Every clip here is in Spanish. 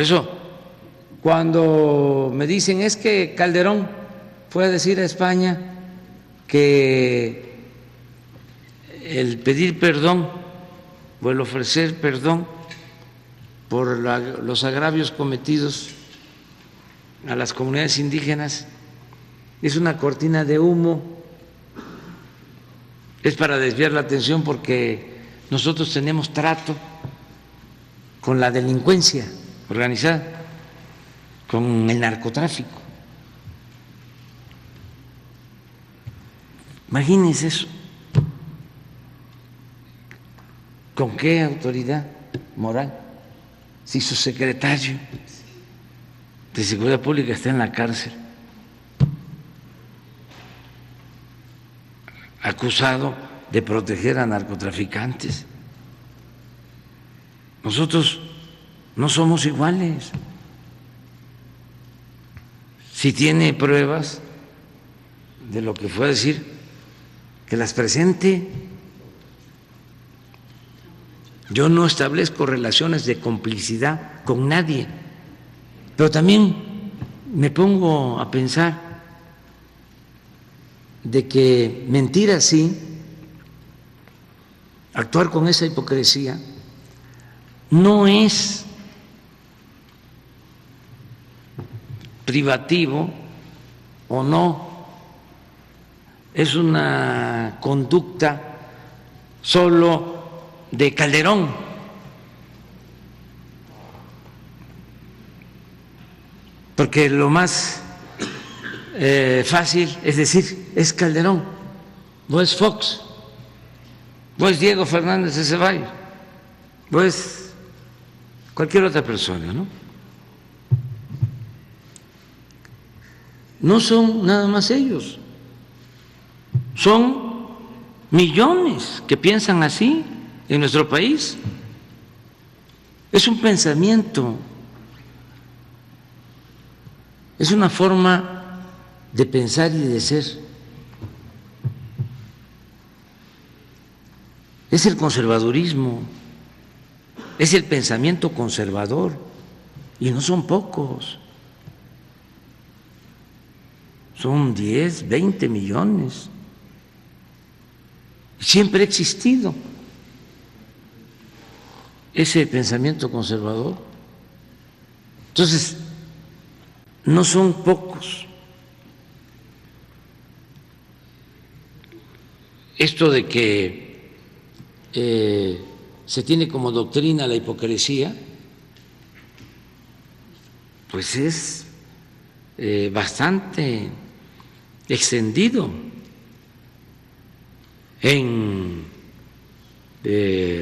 Eso, cuando me dicen es que Calderón fue a decir a España que el pedir perdón o el ofrecer perdón por los agravios cometidos a las comunidades indígenas es una cortina de humo, es para desviar la atención porque nosotros tenemos trato con la delincuencia organizada, con el narcotráfico. Imagínense eso. ¿Con qué autoridad moral? Si su secretario de Seguridad Pública está en la cárcel, acusado de proteger a narcotraficantes. Nosotros no somos iguales. Si tiene pruebas de lo que fue a decir, que las presente. Yo no establezco relaciones de complicidad con nadie, pero también me pongo a pensar de que mentir así, actuar con esa hipocresía, no es privativo o no, es una conducta solo de Calderón. Porque lo más fácil es decir, es Calderón, o es Fox, o es Diego Fernández de Ceballos, o es cualquier otra persona, ¿no? No son nada más ellos, son millones que piensan así en nuestro país. Es un pensamiento, es una forma de pensar y de ser. Es el conservadurismo, es el pensamiento conservador, y no son pocos, son 10, 20 millones. Siempre ha existido ese pensamiento conservador. Entonces, no son pocos. Esto de que se tiene como doctrina la hipocresía, pues es bastante extendido en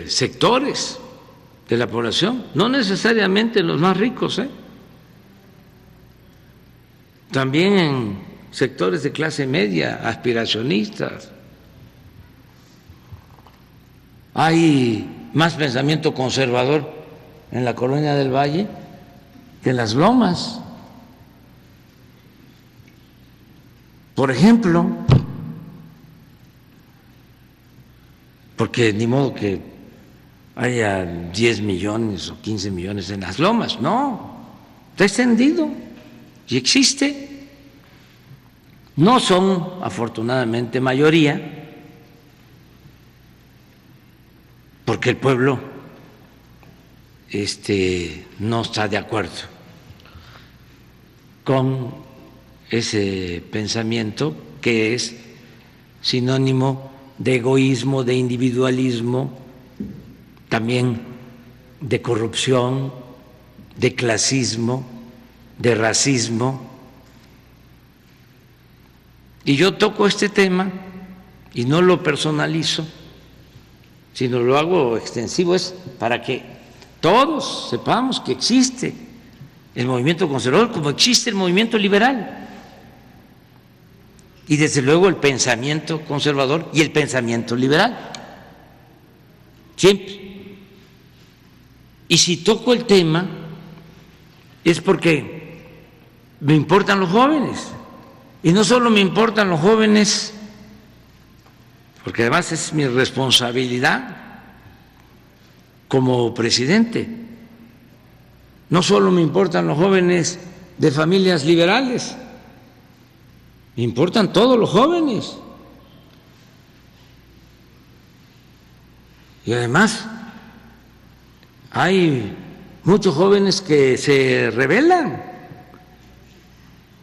sectores de la población, no necesariamente los más ricos, también en sectores de clase media, aspiracionistas. Hay más pensamiento conservador en la Colonia del Valle que en las Lomas. Por ejemplo, porque ni modo que haya 10 millones o 15 millones en las Lomas, no, está extendido y existe. No son, afortunadamente, mayoría, porque el pueblo no está de acuerdo con ese pensamiento que es sinónimo de egoísmo, de individualismo, también de corrupción, de clasismo, de racismo. Y yo toco este tema y no lo personalizo, sino lo hago extensivo, es para que todos sepamos que existe el movimiento conservador como existe el movimiento liberal. Y desde luego el pensamiento conservador y el pensamiento liberal. Siempre. Y si toco el tema es porque me importan los jóvenes. Y no solo me importan los jóvenes, porque además es mi responsabilidad como presidente, No solo me importan los jóvenes de familias liberales, me importan todos los jóvenes. Y además hay muchos jóvenes que se rebelan,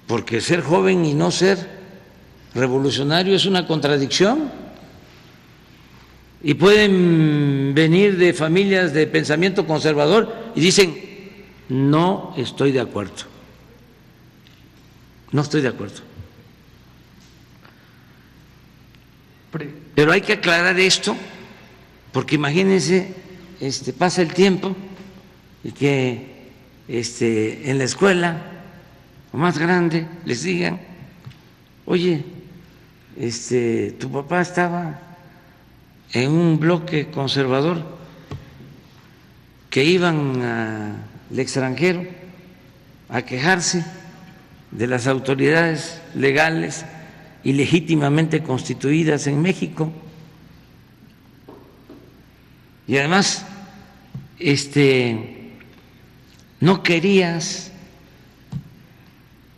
porque ser joven y no ser revolucionario es una contradicción. Y pueden venir de familias de pensamiento conservador y dicen, no estoy de acuerdo, no estoy de acuerdo. Pero hay que aclarar esto, porque imagínense, pasa el tiempo y que en la escuela o más grande les digan, oye, tu papá estaba en un bloque conservador, que iban al extranjero a quejarse de las autoridades legales y legítimamente constituidas en México. Y además, no querías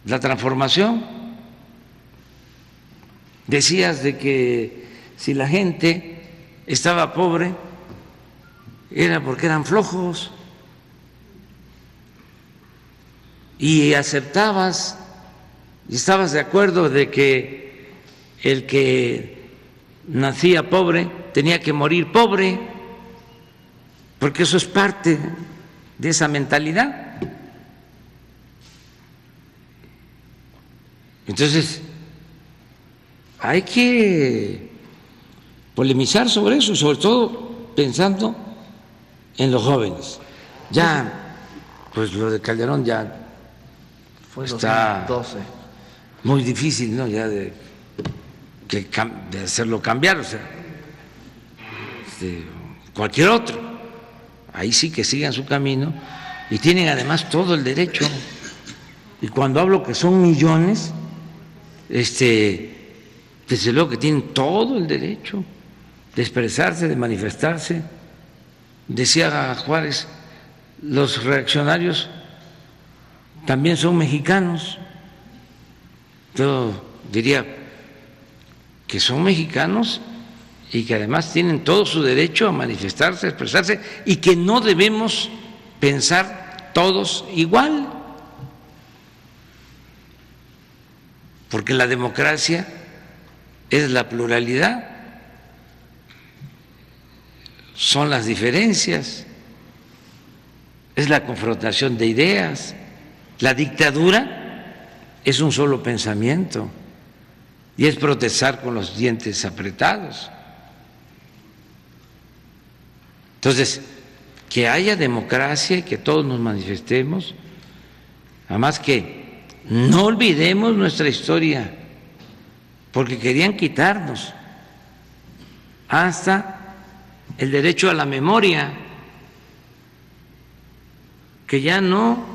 la transformación, decías de que si la gente estaba pobre era porque eran flojos, y aceptabas y estabas de acuerdo de que el que nacía pobre tenía que morir pobre, porque eso es parte de esa mentalidad. Entonces, hay que polemizar sobre eso, sobre todo pensando en los jóvenes. Ya, pues lo de Calderón ya fue está 2012. muy difícil, ¿no? Ya de hacerlo cambiar, o sea, cualquier otro. Ahí sí que sigan su camino y tienen además todo el derecho. Y cuando hablo que son millones, desde luego que tienen todo el derecho de expresarse, de manifestarse. Decía Juárez, los reaccionarios también son mexicanos. Yo diría que son mexicanos y que además tienen todo su derecho a manifestarse, a expresarse, y que no debemos pensar todos igual, porque la democracia es la pluralidad, son las diferencias, es la confrontación de ideas. La dictadura es un solo pensamiento y es protestar con los dientes apretados. Entonces, que haya democracia y que todos nos manifestemos, además que no olvidemos nuestra historia, porque querían quitarnos hasta el derecho a la memoria, que ya no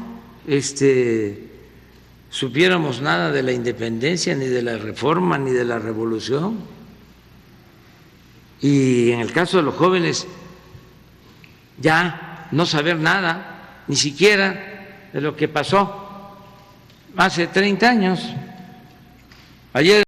supiéramos nada de la independencia, ni de la reforma, ni de la revolución. Y en el caso de los jóvenes, ya no saber nada, ni siquiera de lo que pasó hace 30 años. Ayer